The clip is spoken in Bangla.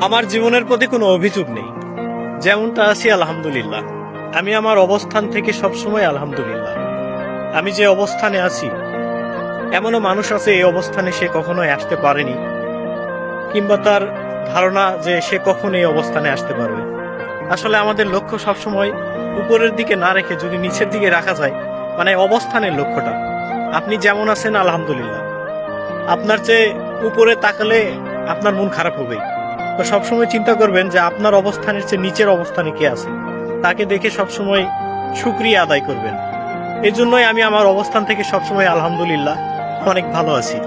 আমার জীবনের প্রতি কোনো অভিযোগ নেই, যেমনটা আছি আলহামদুলিল্লাহ। আমি আমার অবস্থান থেকে সবসময় আলহামদুলিল্লাহ। আমি যে অবস্থানে আছি, এমনও মানুষ আছে এই অবস্থানে সে কখনোই আসতে পারেনি, কিংবা তার ধারণা যে সে কখন এই অবস্থানে আসতে পারবে। আসলে আমাদের লক্ষ্য সবসময় উপরের দিকে না রেখে যদি নিচের দিকে রাখা যায়, মানে অবস্থানের লক্ষ্যটা। আপনি যেমন আছেন আলহামদুলিল্লাহ, আপনার চেয়ে উপরে তাকালে আপনার মন খারাপ হবেই। তো সবসময় চিন্তা করবেন যে আপনার অবস্থানের চেয়ে নিচের অবস্থানে কে আছে, তাকে দেখে সবসময় শুকরিয়া আদায় করবেন। এই জন্যই আমি আমার অবস্থান থেকে সবসময় আলহামদুলিল্লাহ অনেক ভালো আছি।